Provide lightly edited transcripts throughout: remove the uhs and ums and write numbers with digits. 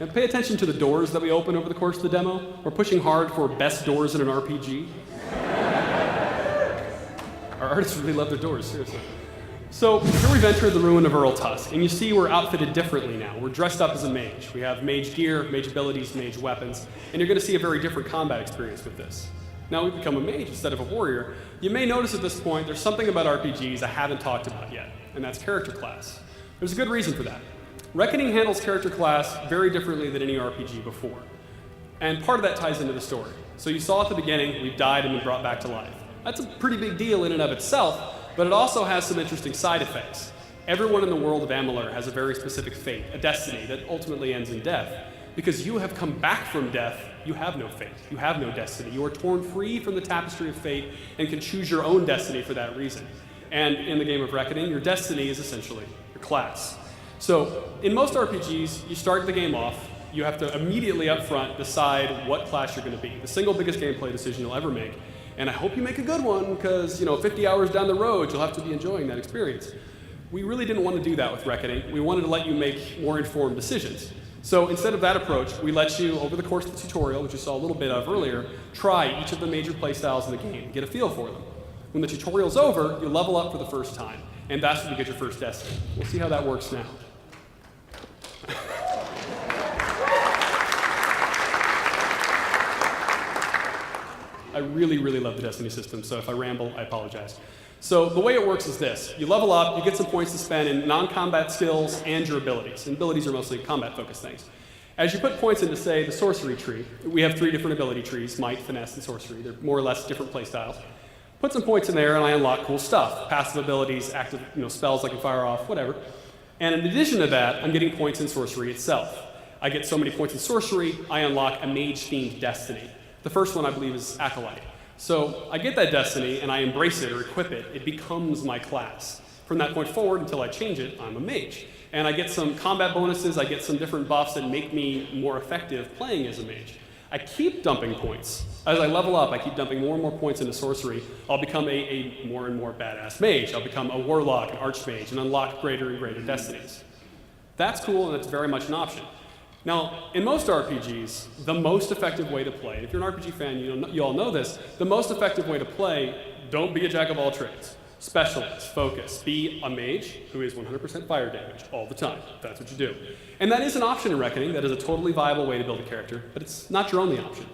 And pay attention to the doors that we open over the course of the demo. We're pushing hard for best doors in an RPG. Our artists really love their doors, seriously. So here we've entered the ruin of Earl Tusk, and you see we're outfitted differently now. We're dressed up as a mage. We have mage gear, mage abilities, mage weapons, and you're going to see a very different combat experience with this. Now we've become a mage instead of a warrior. You may notice at this point there's something about RPGs I haven't talked about yet, and that's character class. There's a good reason for that. Reckoning handles character class very differently than any RPG before, and part of that ties into the story. So you saw at the beginning, we've died and been brought back to life. That's a pretty big deal in and of itself, but it also has some interesting side effects. Everyone in the world of Amalur has a very specific fate, a destiny that ultimately ends in death. Because you have come back from death, you have no fate, you have no destiny. You are torn free from the tapestry of fate and can choose your own destiny for that reason. And in the game of Reckoning, your destiny is essentially your class. So in most RPGs, you start the game off, you have to immediately up front decide what class you're going to be. The single biggest gameplay decision you'll ever make. And I hope you make a good one, because 50 hours down the road, you'll have to be enjoying that experience. We really didn't want to do that with Reckoning. We wanted to let you make more informed decisions. So instead of that approach, we let you, over the course of the tutorial, which you saw a little bit of earlier, try each of the major playstyles in the game, get a feel for them. When the tutorial's over, you level up for the first time, and that's when you get your first destiny. We'll see how that works now. I really, really love the Destiny system, so if I ramble, I apologize. So the way it works is this. You level up, you get some points to spend in non-combat skills and your abilities. And abilities are mostly combat-focused things. As you put points into, say, the sorcery tree, we have 3 different ability trees, might, finesse, and sorcery. They're more or less different play styles. Put some points in there, and I unlock cool stuff. Passive abilities, active spells I can fire off, whatever. And in addition to that, I'm getting points in sorcery itself. I get so many points in sorcery, I unlock a mage-themed destiny. The first one, I believe, is Acolyte. So I get that destiny, and I embrace it or equip it. It becomes my class. From that point forward, until I change it, I'm a mage. And I get some combat bonuses, I get some different buffs that make me more effective playing as a mage. I keep dumping points. As I level up, I keep dumping more and more points into sorcery. I'll become a more and more badass mage. I'll become a warlock, an archmage, and unlock greater and greater destinies. That's cool, and it's very much an option. Now, in most RPGs, the most effective way to play, if you're an RPG fan, you all know this, the most effective way to play, don't be a jack of all trades. Specialize, focus, be a mage who is 100% fire damage all the time. That's what you do. And that is an option in Reckoning. That is a totally viable way to build a character, but it's not your only option.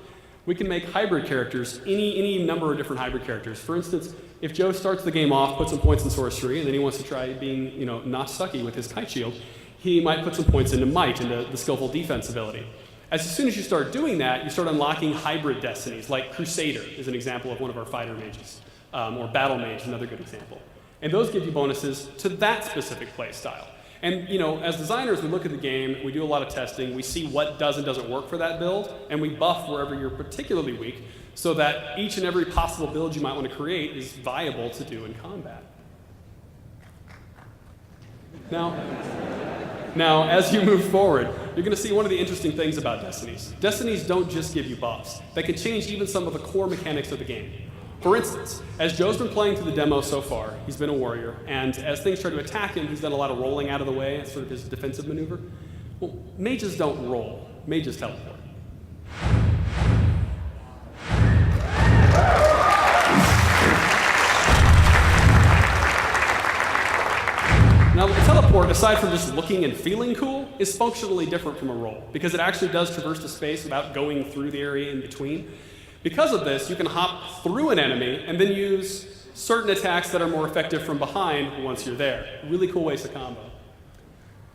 We can make hybrid characters, any number of different hybrid characters. For instance, if Joe starts the game off, puts some points in sorcery, and then he wants to try being, not sucky with his kite shield, he might put some points into might, into the skillful defense ability. As soon as you start doing that, you start unlocking hybrid destinies, like Crusader is an example of one of our fighter mages, or Battle Mage, another good example. And those give you bonuses to that specific play style. And as designers, we look at the game, we do a lot of testing, we see what does and doesn't work for that build, and we buff wherever you're particularly weak, so that each and every possible build you might want to create is viable to do in combat. Now, as you move forward, you're going to see one of the interesting things about Destinies. Destinies don't just give you buffs. They can change even some of the core mechanics of the game. For instance, as Joe's been playing through the demo so far, he's been a warrior, and as things try to attack him, he's done a lot of rolling out of the way. It's sort of his defensive maneuver. Well, mages don't roll. Mages teleport. Now, the teleport, aside from just looking and feeling cool, is functionally different from a roll, because it actually does traverse the space without going through the area in between. Because of this, you can hop through an enemy and then use certain attacks that are more effective from behind once you're there. Really cool ways to combo.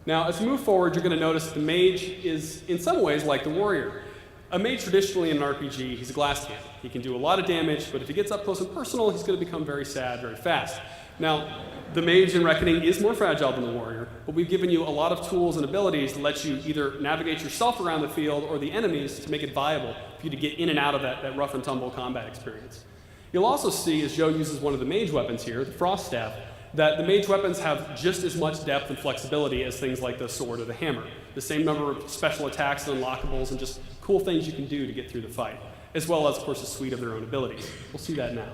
Now, as we move forward, you're going to notice the mage is, in some ways, like the warrior. A mage traditionally in an RPG, he's a glass cannon. He can do a lot of damage, but if he gets up close and personal, he's going to become very sad very fast. Now, the mage in Reckoning is more fragile than the warrior, but we've given you a lot of tools and abilities to let you either navigate yourself around the field or the enemies to make it viable for you to get in and out of that rough and tumble combat experience. You'll also see, as Joe uses one of the mage weapons here, the Frost Staff, that the mage weapons have just as much depth and flexibility as things like the sword or the hammer. The same number of special attacks and unlockables and just cool things you can do to get through the fight, as well as, of course, a suite of their own abilities. We'll see that now.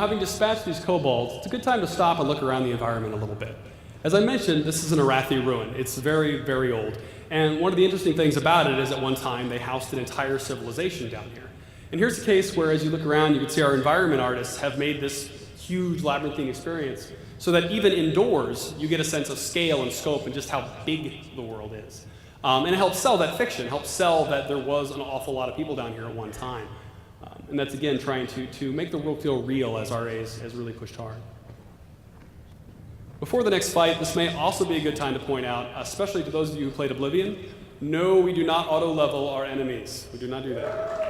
having dispatched these kobolds, it's a good time to stop and look around the environment a little bit. As I mentioned, this is an Arathi ruin. It's very, very old. And one of the interesting things about it is at one time they housed an entire civilization down here. And here's a case where as you look around, you can see our environment artists have made this huge labyrinthine experience so that even indoors, you get a sense of scale and scope and just how big the world is. And it helps sell that fiction, helps sell that there was an awful lot of people down here at one time. And that's, again, trying to make the world feel real as RA has really pushed hard. Before the next fight, this may also be a good time to point out, especially to those of you who played Oblivion, no, we do not auto-level our enemies. We do not do that.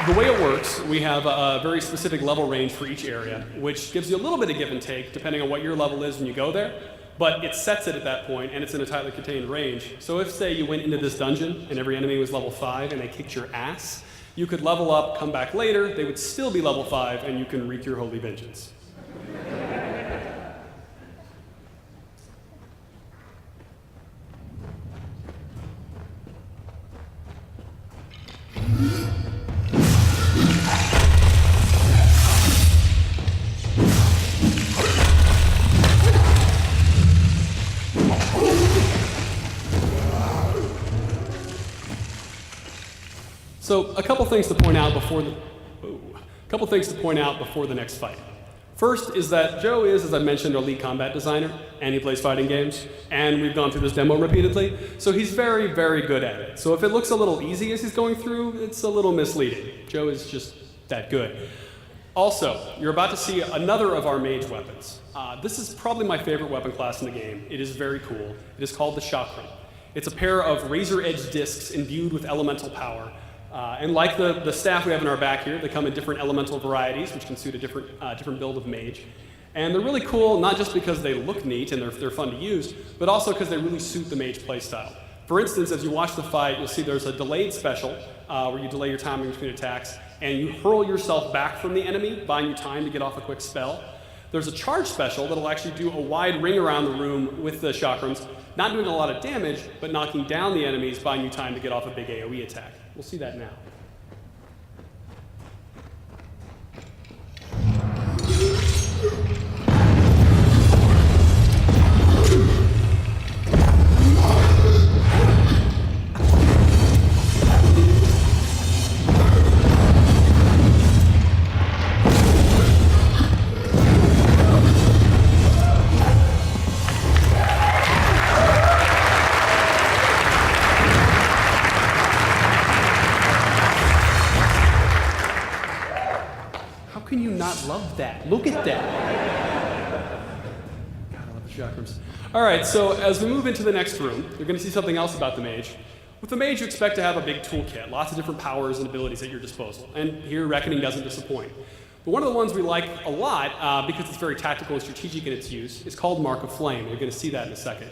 The way it works, we have a very specific level range for each area, which gives you a little bit of give and take depending on what your level is when you go there. But it sets it at that point, and it's in a tightly contained range. So if, say, you went into this dungeon and every enemy was level 5 and they kicked your ass, you could level up, come back later, they would still be level 5, and you can wreak your holy vengeance. So a couple things to point out before the next fight. First is that Joe is, as I mentioned, our lead combat designer, and he plays fighting games, and we've gone through this demo repeatedly, so he's very, very good at it. So if it looks a little easy as he's going through, it's a little misleading. Joe is just that good. Also, you're about to see another of our mage weapons. This is probably my favorite weapon class in the game. It is very cool. It is called the Chakram. It's a pair of razor-edged discs imbued with elemental power. And like the staff we have in our back here, they come in different elemental varieties, which can suit a different build of mage. And they're really cool, not just because they look neat and they're fun to use, but also because they really suit the mage playstyle. For instance, as you watch the fight, you'll see there's a delayed special where you delay your timing between attacks, and you hurl yourself back from the enemy, buying you time to get off a quick spell. There's a charge special that'll actually do a wide ring around the room with the chakrams, not doing a lot of damage, but knocking down the enemies, buying you time to get off a big AoE attack. We'll see that now. Love that. Look at that. God, I love the chakrams. All right, so as we move into the next room, you're going to see something else about the mage. With the mage, you expect to have a big toolkit, lots of different powers and abilities at your disposal. And here, Reckoning doesn't disappoint. But one of the ones we like a lot, because it's very tactical and strategic in its use, is called Mark of Flame. You're going to see that in a second.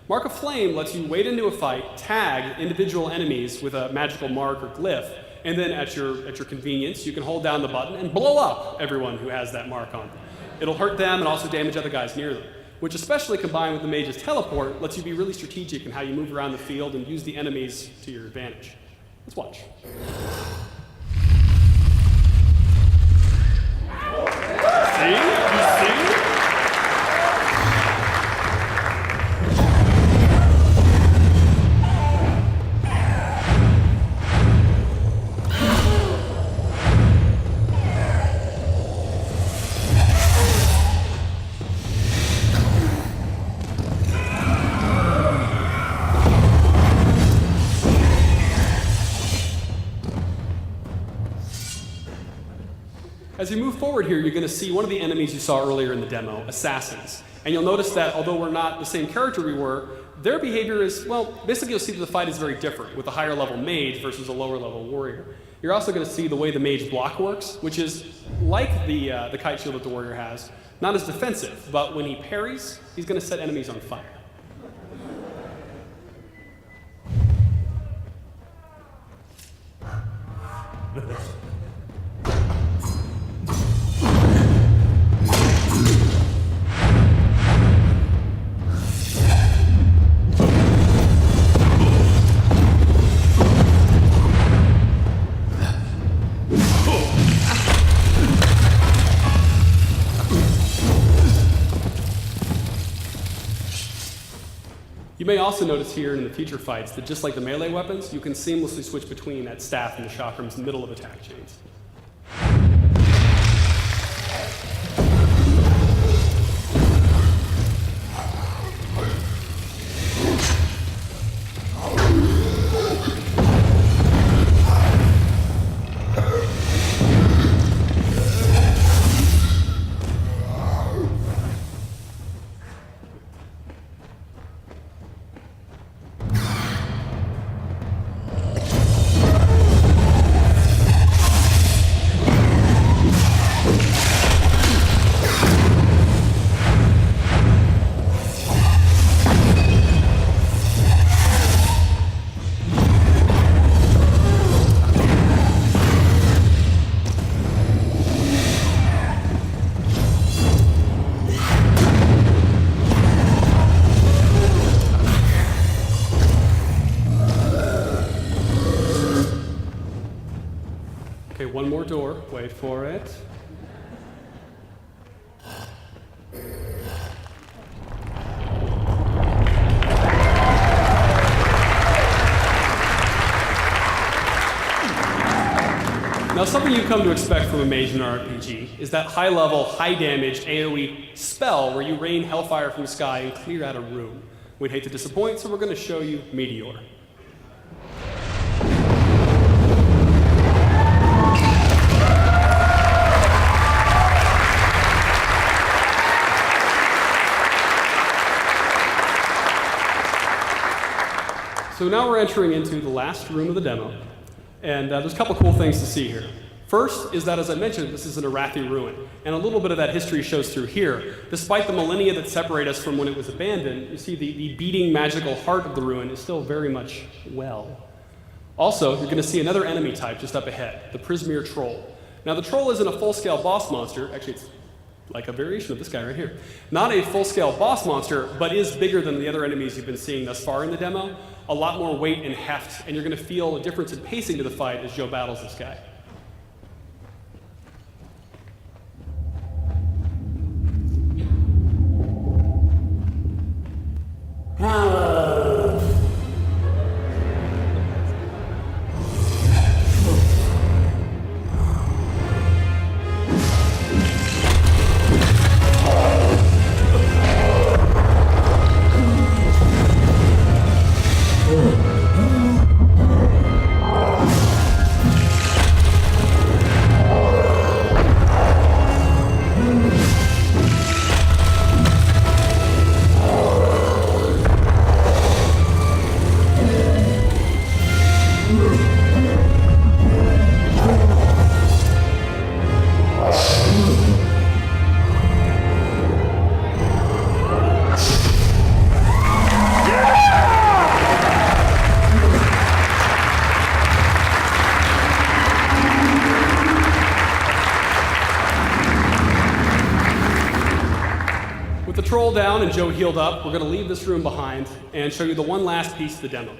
Mark of Flame lets you wade into a fight, tag individual enemies with a magical mark or glyph, and then at your convenience, you can hold down the button and blow up everyone who has that mark on them. It'll hurt them and also damage other guys near them, which especially combined with the mage's teleport lets you be really strategic in how you move around the field and use the enemies to your advantage. Let's watch. See? You see? As you move forward here, you're going to see one of the enemies you saw earlier in the demo, assassins. And you'll notice that although we're not the same character we were, their behavior is, well, basically you'll see that the fight is very different with a higher level mage versus a lower level warrior. You're also going to see the way the mage block works, which is like the kite shield that the warrior has, not as defensive, but when he parries, he's going to set enemies on fire. may also notice here in the future fights that just like the melee weapons, you can seamlessly switch between that staff and the chakrams in the middle of attack chains. Okay, one more door. Wait for it. Now, something you come to expect from a mage in an RPG is that high-level, high-damage AoE spell where you rain hellfire from the sky and clear out a room. We'd hate to disappoint, so we're going to show you Meteor. So now we're entering into the last room of the demo, and there's a couple cool things to see here. First is that, as I mentioned, this is an Arathi ruin, and a little bit of that history shows through here. Despite the millennia that separate us from when it was abandoned, you see the beating magical heart of the ruin is still very much well. Also, you're going to see another enemy type just up ahead, the Prismere Troll. Now, the Troll isn't a full-scale boss monster. Actually, it's like a variation of this guy right here. Not a full-scale boss monster, but is bigger than the other enemies you've been seeing thus far in the demo. A lot more weight and heft, and you're going to feel a difference in pacing to the fight as Joe battles this guy. With the troll down and Joe healed up, we're going to leave this room behind and show you the one last piece of the demo.